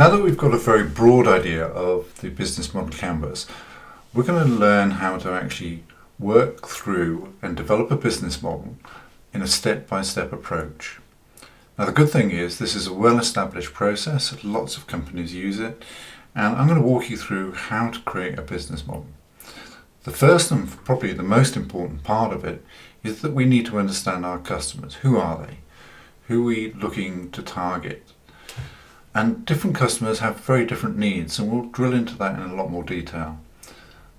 Now that we've got a very broad idea of the business model canvas, we're going to learn how to actually work through and develop a business model in a step-by-step approach. Now the good thing is this is a well-established process, lots of companies use it, and I'm going to walk you through how to create a business model. The first and probably the most important part of it is that we need to understand our customers. Who are they? Who are we looking to target? And different customers have very different needs, and we'll drill into that in a lot more detail.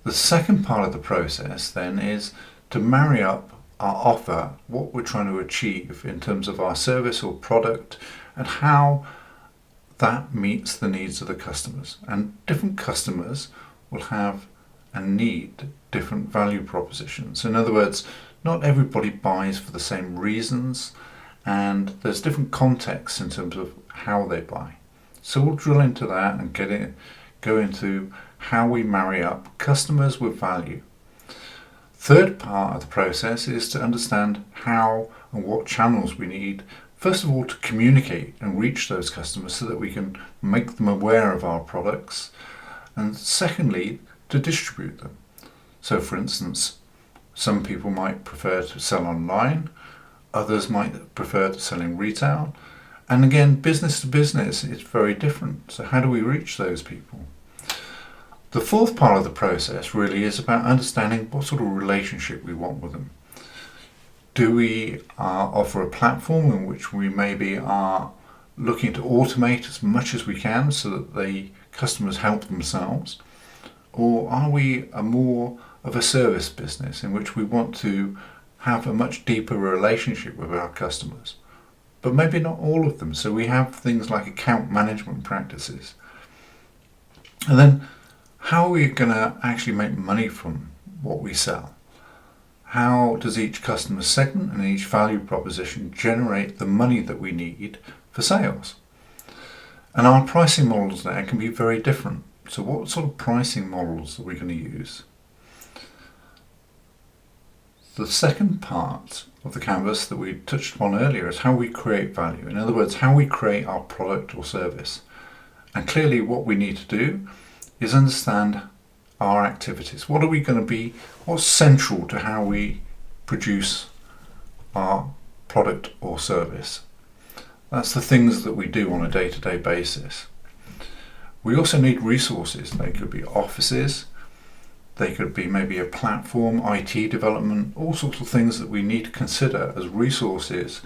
The second part of the process then is to marry up our offer, what we're trying to achieve in terms of our service or product, and how that meets the needs of the customers. And different customers will have and need different value propositions. In other words, not everybody buys for the same reasons, and there's different contexts in terms of how they buy. So we'll drill into that and go into how we marry up customers with value. Third part of the process is to understand how and what channels we need, first of all, to communicate and reach those customers so that we can make them aware of our products, and secondly, to distribute them. So for instance, some people might prefer to sell online, others might prefer to sell in retail, and again, business to business is very different. So how do we reach those people? The fourth part of the process really is about understanding what sort of relationship we want with them. Do we offer a platform in which we maybe are looking to automate as much as we can so that the customers help themselves? Or are we a more of a service business in which we want to have a much deeper relationship with our customers? But maybe not all of them. So we have things like account management practices. And then how are we going to actually make money from what we sell? How does each customer segment and each value proposition generate the money that we need for sales? And our pricing models there can be very different. So what sort of pricing models are we going to use? The second part of the canvas that we touched upon earlier is how we create value. In other words, how we create our product or service. And clearly what we need to do is understand our activities. What are we going to be, what's central to how we produce our product or service? That's the things that we do on a day-to-day basis. We also need resources. They could be offices, they could be maybe a platform, IT development, all sorts of things that we need to consider as resources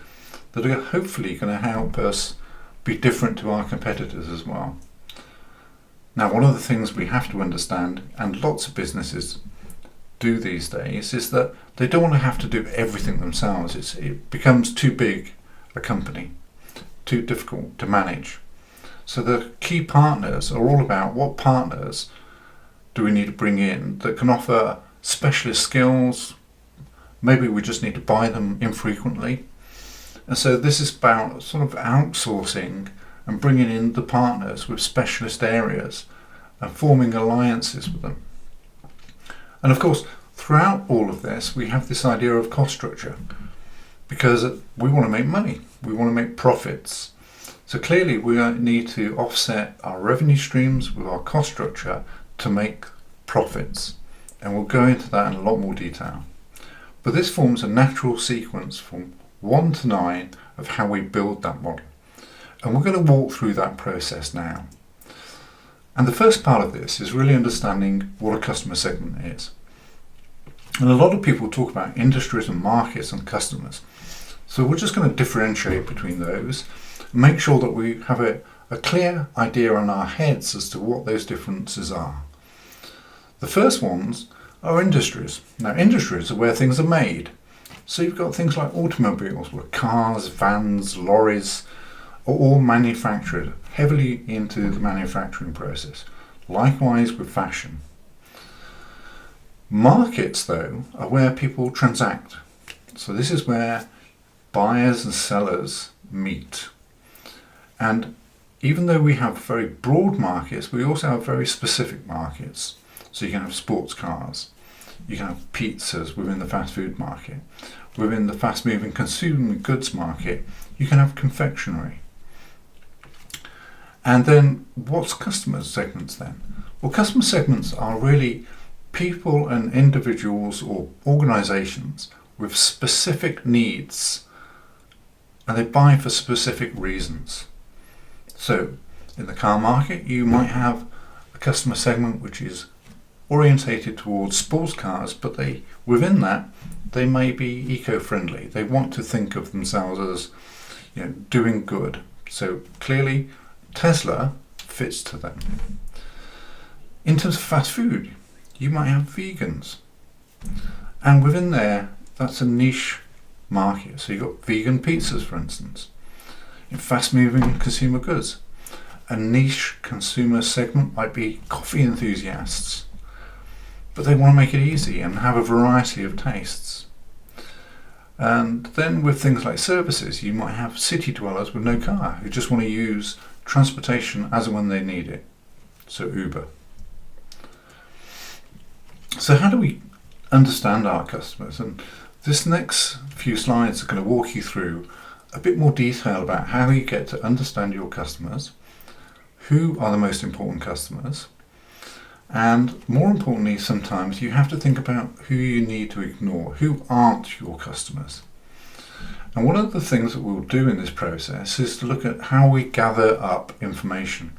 that are hopefully going to help us be different to our competitors as well. Now, one of the things we have to understand, and lots of businesses do these days, is that they don't want to have to do everything themselves. It becomes too big a company, too difficult to manage. So the key partners are all about what partners do we need to bring in that can offer specialist skills. Maybe we just need to buy them infrequently. And so this is about sort of outsourcing and bringing in the partners with specialist areas and forming alliances with them. And of course, throughout all of this, we have this idea of cost structure because we want to make money. We want to make profits. So clearly we need to offset our revenue streams with our cost structure to make profits, and we'll go into that in a lot more detail. But this forms a natural sequence from 1 to 9 of how we build that model, and we're going to walk through that process now. And the first part of this is really understanding what a customer segment is. And a lot of people talk about industries and markets and customers, so we're just going to differentiate between those, make sure that we have a clear idea in our heads as to what those differences are. The first ones are industries. Now, industries are where things are made. So you've got things like automobiles, where cars, vans, lorries are all manufactured, heavily into the manufacturing process. Likewise with fashion. Markets, though, are where people transact. So this is where buyers and sellers meet. And even though we have very broad markets, we also have very specific markets. So you can have sports cars, you can have pizzas within the fast food market. Within the fast moving consumer goods market, you can have confectionery. And then what's customer segments then? Well, customer segments are really people and individuals or organizations with specific needs, and they buy for specific reasons. So in the car market, you might have a customer segment which is orientated towards sports cars, but within that they may be eco-friendly. They want to think of themselves as doing good. So clearly Tesla fits to them. In terms of fast food, you might have vegans, and within there, that's a niche market. So you've got vegan pizzas, for instance. In fast-moving consumer goods, a niche consumer segment might be coffee enthusiasts, but they want to make it easy and have a variety of tastes. And then with things like services, you might have city dwellers with no car who just want to use transportation as and when they need it. So Uber. So how do we understand our customers? And this next few slides are going to walk you through a bit more detail about how you get to understand your customers, who are the most important customers, and more importantly, sometimes you have to think about who you need to ignore, who aren't your customers. And one of the things that we'll do in this process is to look at how we gather up information.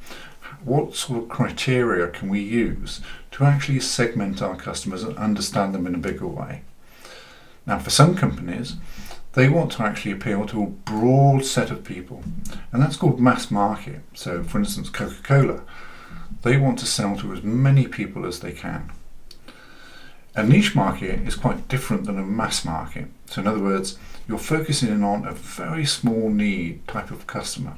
What sort of criteria can we use to actually segment our customers and understand them in a bigger way? Now, for some companies, they want to actually appeal to a broad set of people, and that's called mass market. So, for instance, Coca-Cola, they want to sell to as many people as they can. A niche market is quite different than a mass market. So in other words, you're focusing in on a very small need type of customer.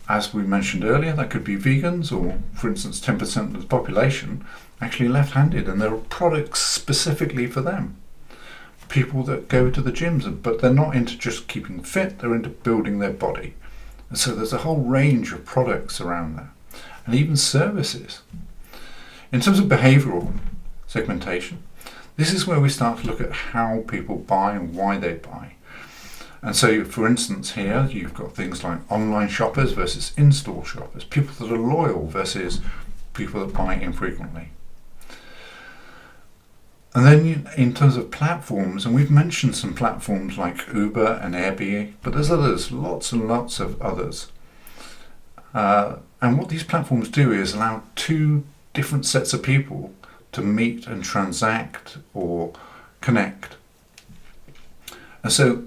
As we mentioned earlier, that could be vegans, or for instance 10% of the population actually left-handed, and there are products specifically for them. People that go to the gyms, but they're not into just keeping fit, they're into building their body. And so there's a whole range of products around there, and even services. In terms of behavioural segmentation, this is where we start to look at how people buy and why they buy. And so, for instance, here you've got things like online shoppers versus in-store shoppers, people that are loyal versus people that buy infrequently. And then in terms of platforms, and we've mentioned some platforms like Uber and Airbnb, but there's others, lots and lots of others. And what these platforms do is allow two different sets of people to meet and transact or connect. And so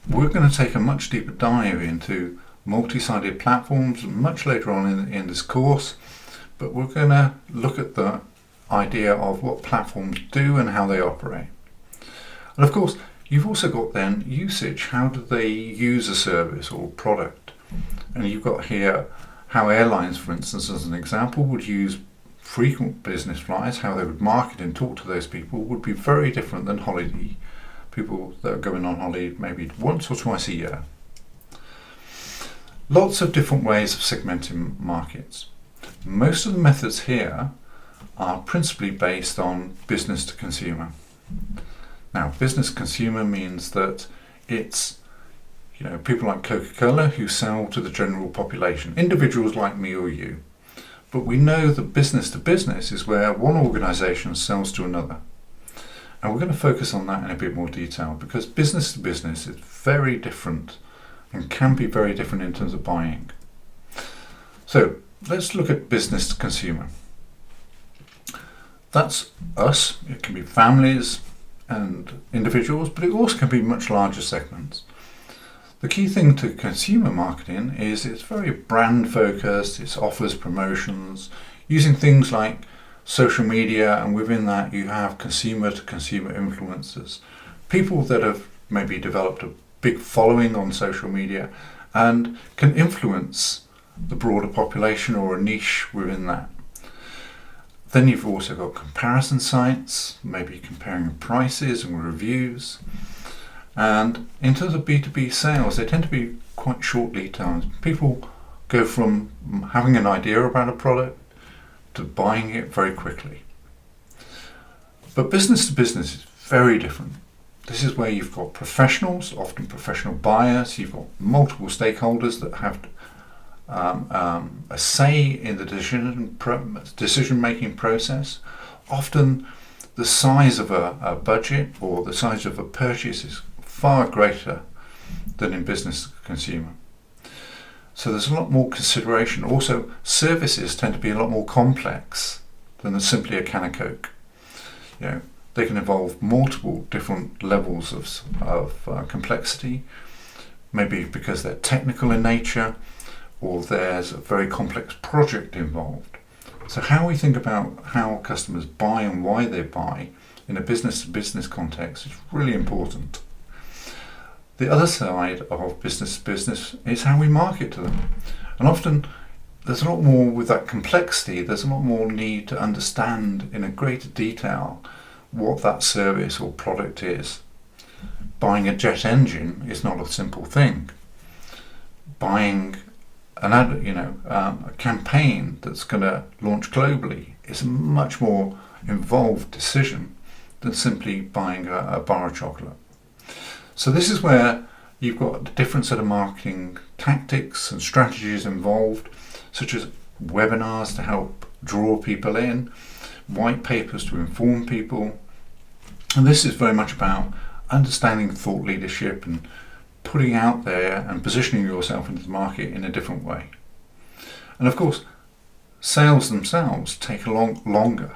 we're going to take a much deeper dive into multi-sided platforms much later on in this course, but we're going to look at the idea of what platforms do and how they operate. And of course, you've also got then usage. How do they use a service or product? And you've got here how airlines, for instance, as an example, would use frequent business flyers. How they would market and talk to those people would be very different than holiday people that are going on holiday maybe once or twice a year. Lots of different ways of segmenting markets. Most of the methods here are principally based on business to consumer. Now, business consumer means that it's people like Coca-Cola who sell to the general population, individuals like me or you. But we know that business to business is where one organisation sells to another. And we're going to focus on that in a bit more detail, because business to business is very different and can be very different in terms of buying. So let's look at business to consumer. That's us. It can be families and individuals, but it also can be much larger segments. The key thing to consumer marketing is it's very brand focused, it offers promotions, using things like social media, and within that you have consumer to consumer influencers, people that have maybe developed a big following on social media and can influence the broader population or a niche within that. Then you've also got comparison sites, maybe comparing prices and reviews. And in terms of B2B sales, they tend to be quite short lead times. People go from having an idea about a product to buying it very quickly. But business to business is very different. This is where you've got professionals, often professional buyers, you've got multiple stakeholders that have a say in the decision-making process. Often the size of a budget or the size of a purchase is far greater than in business to consumer. So there's a lot more consideration. Also, services tend to be a lot more complex than simply a can of Coke. They can involve multiple different levels of complexity, maybe because they're technical in nature, or there's a very complex project involved. So how we think about how customers buy and why they buy in a business-to-business context is really important. The other side of business-to-business is how we market to them. And often there's a lot more with that complexity, there's a lot more need to understand in a greater detail what that service or product is. Buying a jet engine is not a simple thing. Buying a campaign that's going to launch globally is a much more involved decision than simply buying a bar of chocolate. So this is where you've got a different set of marketing tactics and strategies involved, such as webinars to help draw people in, white papers to inform people. And this is very much about understanding thought leadership and putting out there and positioning yourself into the market in a different way. And of course, sales themselves take a lot longer.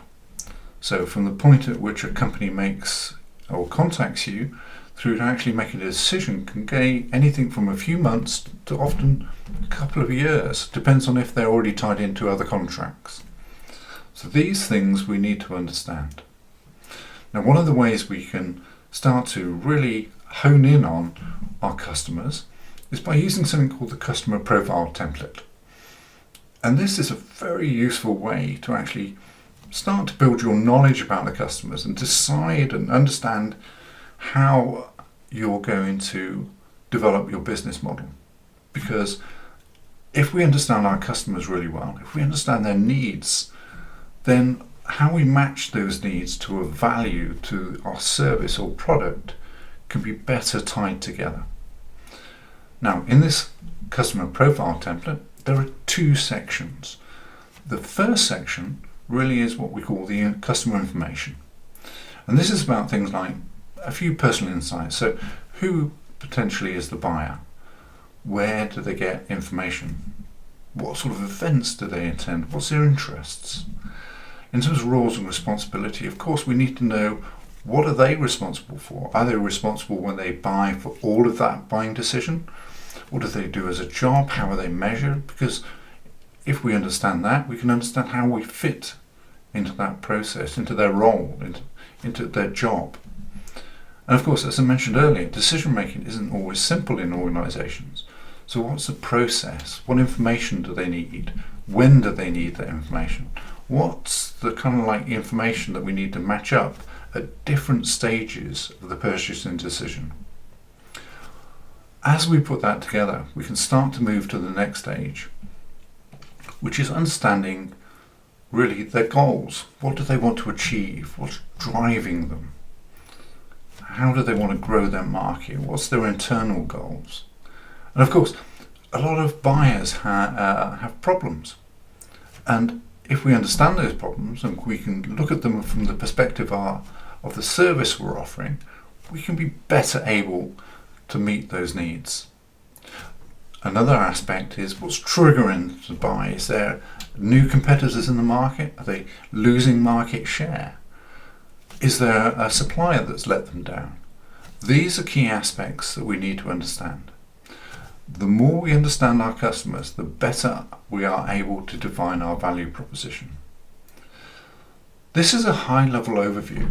So from the point at which a company makes or contacts you through to actually making a decision can go anything from a few months to often a couple of years. Depends on if they're already tied into other contracts. So these things we need to understand. Now, one of the ways we can start to really hone in on our customers is by using something called the customer profile template. And this is a very useful way to actually start to build your knowledge about the customers and decide and understand how you're going to develop your business model. Because if we understand our customers really well, if we understand their needs, then how we match those needs to a value to our service or product can be better tied together. Now, in this customer profile template, there are two sections. The first section really is what we call the customer information. And this is about things like a few personal insights. So who potentially is the buyer? Where do they get information? What sort of events do they attend? What's their interests? In terms of roles and responsibility, of course, we need to know what are they responsible for? Are they responsible when they buy for all of that buying decision? What do they do as a job? How are they measured? Because if we understand that, we can understand how we fit into that process, into their role, into their job. And of course, as I mentioned earlier, decision making isn't always simple in organisations. So what's the process? What information do they need? When do they need that information? What's the kind of like information that we need to match up at different stages of the purchasing decision? As we put that together, we can start to move to the next stage, which is understanding really their goals. What do they want to achieve? What's driving them? How do they want to grow their market? What's their internal goals? And of course, a lot of buyers have problems. And if we understand those problems and we can look at them from the perspective of the service we're offering, we can be better able to meet those needs. Another aspect is what's triggering to buy. Is there new competitors in the market? Are they losing market share? Is there a supplier that's let them down? These are key aspects that we need to understand. The more we understand our customers, the better we are able to define our value proposition. This is a high-level overview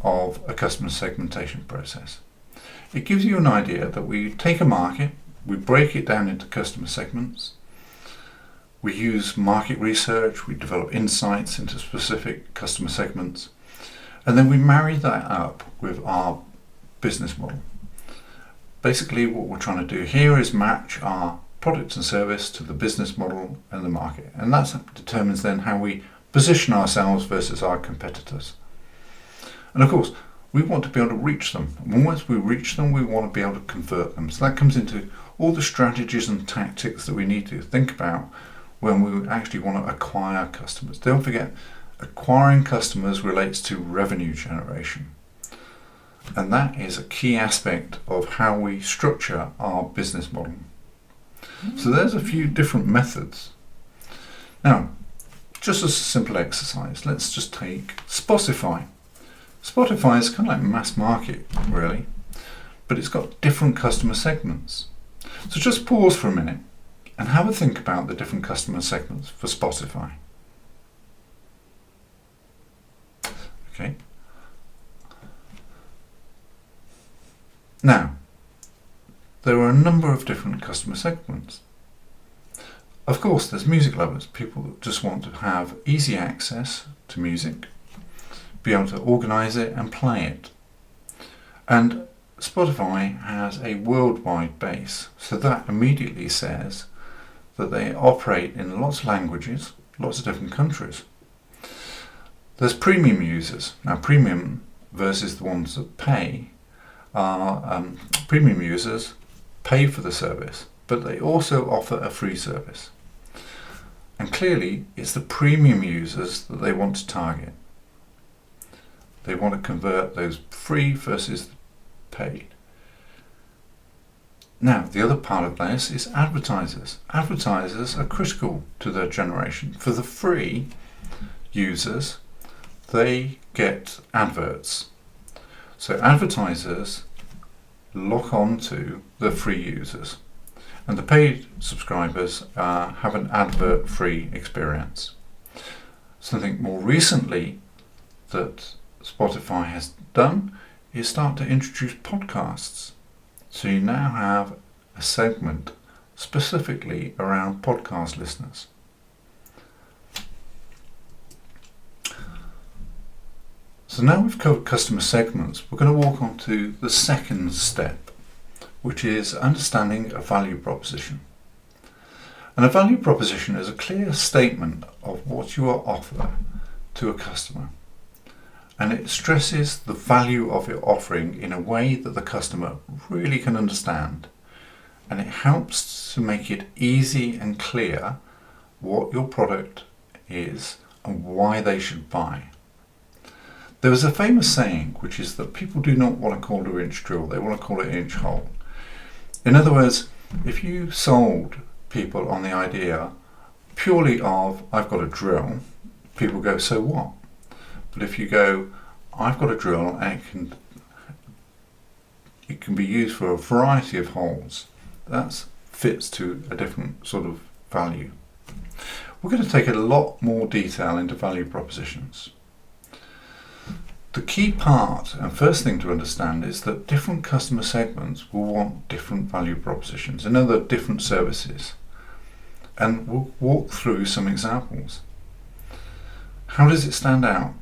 of a customer segmentation process. It gives you an idea that we take a market, we break it down into customer segments, we use market research, we develop insights into specific customer segments, and then we marry that up with our business model. Basically, what we're trying to do here is match our product and service to the business model and the market. And that determines then how we position ourselves versus our competitors. And of course, we want to be able to reach them. And once we reach them, we want to be able to convert them. So that comes into all the strategies and tactics that we need to think about when we actually want to acquire customers. Don't forget, acquiring customers relates to revenue generation. And that is a key aspect of how we structure our business model. So there's a few different methods. Now, just as a simple exercise, let's just take Spotify. Spotify is kind of like mass market, really, but it's got different customer segments. So just pause for a minute and have a think about the different customer segments for Spotify. Okay. Now, there are a number of different customer segments. Of course, there's music lovers, people that just want to have easy access to music, be able to organise it and play it. And Spotify has a worldwide base, so that immediately says that they operate in lots of languages, lots of different countries. There's premium users. Now, premium versus the ones that pay are premium users pay for the service, but they also offer a free service. And clearly, it's the premium users that they want to target. They want to convert those free versus paid. Now, the other part of this is advertisers. Advertisers are critical to their generation. For the free users, they get adverts. So advertisers lock on to the free users, and the paid subscribers have an advert-free experience. Something more recently that Spotify has done is start to introduce podcasts. So you now have a segment specifically around podcast listeners. So now we've covered customer segments, we're going to walk on to the second step, which is understanding a value proposition. And a value proposition is a clear statement of what you offer to a customer. And it stresses the value of your offering in a way that the customer really can understand. And it helps to make it easy and clear what your product is and why they should buy. There was a famous saying, which is that people do not want to call an inch drill, they want to call it an inch hole. In other words, if you sold people on the idea purely of, I've got a drill, people go, so what? But if you go, I've got a drill and it can be used for a variety of holes, that fits to a different sort of value. We're going to take a lot more detail into value propositions. The key part and first thing to understand is that different customer segments will want different value propositions and other different services. And we'll walk through some examples. How does it stand out?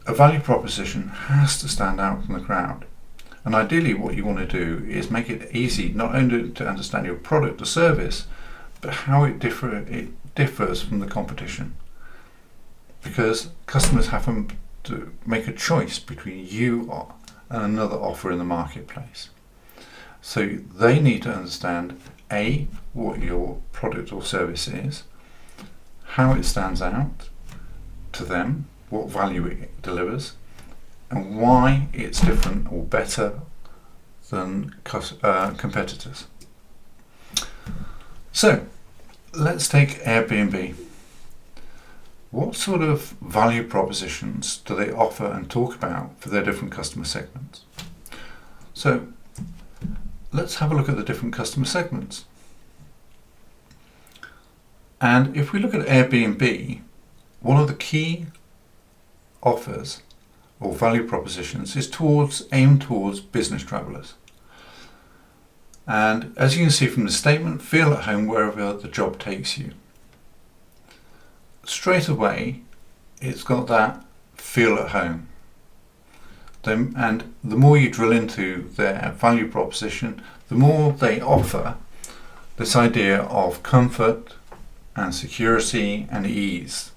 A value proposition has to stand out from the crowd. And ideally what you want to do is make it easy not only to understand your product or service, but how it differs from the competition. Because customers have to make a choice between you and another offer in the marketplace. So they need to understand A, what your product or service is, how it stands out to them, what value it delivers, and why it's different or better than competitors. So let's take Airbnb. What sort of value propositions do they offer and talk about for their different customer segments? So let's have a look at the different customer segments. And if we look at Airbnb, one of the key offers or value propositions is aimed towards business travellers. And as you can see from the statement, feel at home wherever the job takes you. Straight away, it's got that feel at home. And the more you drill into their value proposition, the more they offer this idea of comfort and security and ease.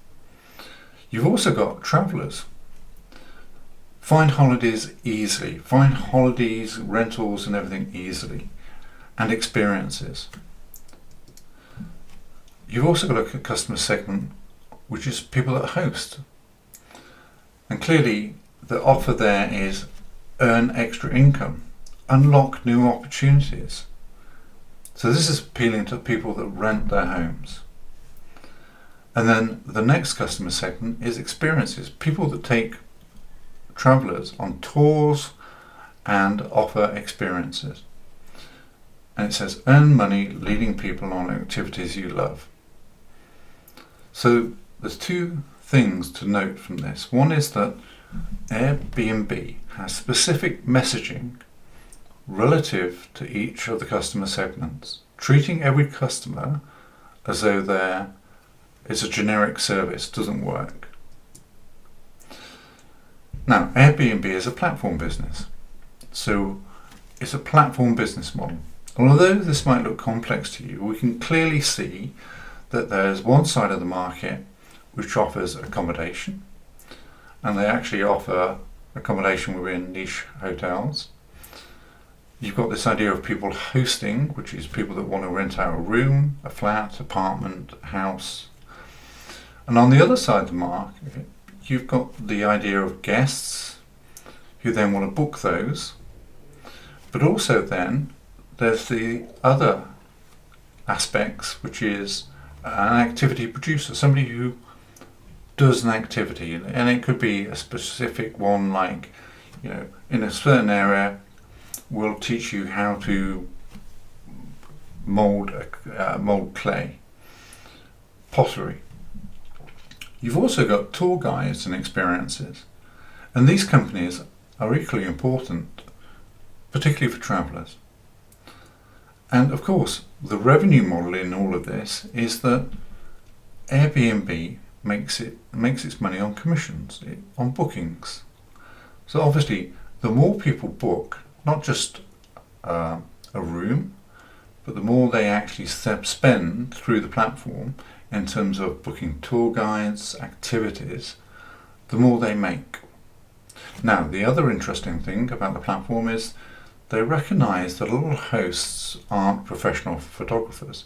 You've also got travellers. Find holidays easily. Find holidays, rentals and everything easily. And experiences. You've also got a customer segment which is people that host. And clearly the offer there is earn extra income, unlock new opportunities. So this is appealing to people that rent their homes. And then the next customer segment is experiences, people that take travellers on tours and offer experiences. And it says earn money leading people on activities you love. So there's two things to note from this. One is that Airbnb has specific messaging relative to each of the customer segments, treating every customer as though it's a generic service, doesn't work. Now, Airbnb is a platform business, so it's a platform business model. And although this might look complex to you, we can clearly see that there's one side of the market which offers accommodation, and they actually offer accommodation within niche hotels. You've got this idea of people hosting, which is people that want to rent out a room, a flat, apartment, house. And on the other side of the market, you've got the idea of guests who then want to book those. But also then there's the other aspects, which is an activity producer, somebody who does an activity, and it could be a specific one, like, in a certain area we'll teach you how to mold clay, pottery. You've also got tour guides and experiences, and these companies are equally important, particularly for travellers. And of course, the revenue model in all of this is that Airbnb makes its money on commissions, on bookings. So obviously, the more people book, not just a room, but the more they actually spend through the platform in terms of booking tour guides, activities, the more they make. Now, the other interesting thing about the platform is they recognise that a lot of hosts aren't professional photographers.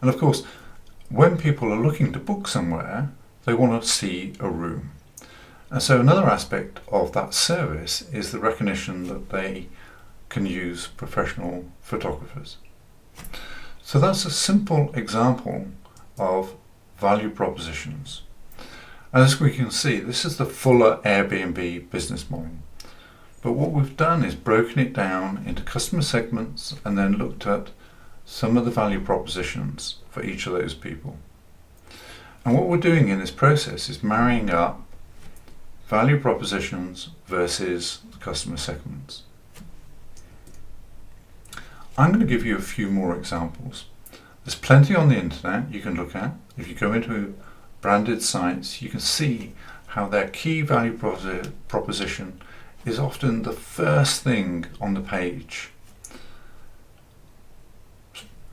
And of course, when people are looking to book somewhere, they want to see a room. And so another aspect of that service is the recognition that they can use professional photographers. So that's a simple example of value propositions. And as we can see, this is the fuller Airbnb business model. But what we've done is broken it down into customer segments and then looked at some of the value propositions for each of those people. And what we're doing in this process is marrying up value propositions versus customer segments. I'm going to give you a few more examples. There's plenty on the internet you can look at. If you go into branded sites, you can see how their key value proposition is often the first thing on the page.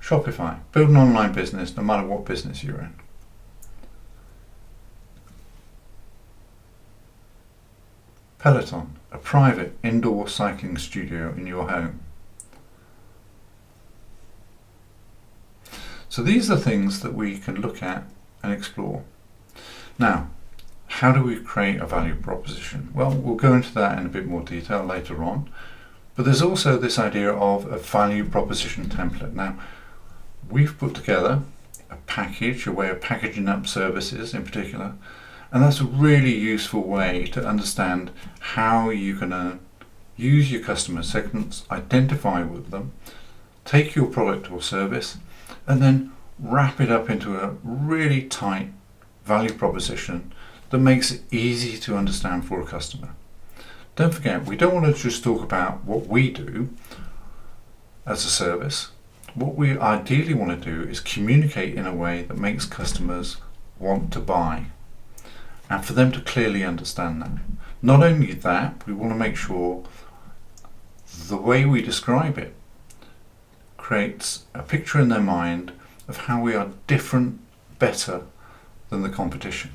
Shopify, build an online business no matter what business you're in. Peloton, a private indoor cycling studio in your home. So these are things that we can look at and explore. Now, how do we create a value proposition? Well, we'll go into that in a bit more detail later on. But there's also this idea of a value proposition template. Now, we've put together a package, a way of packaging up services in particular, and that's a really useful way to understand how you can use your customer segments, identify with them, take your product or service, and then wrap it up into a really tight value proposition that makes it easy to understand for a customer. Don't forget, we don't want to just talk about what we do as a service. What we ideally want to do is communicate in a way that makes customers want to buy, and for them to clearly understand that. Not only that, we want to make sure the way we describe it creates a picture in their mind of how we are different, better than the competition.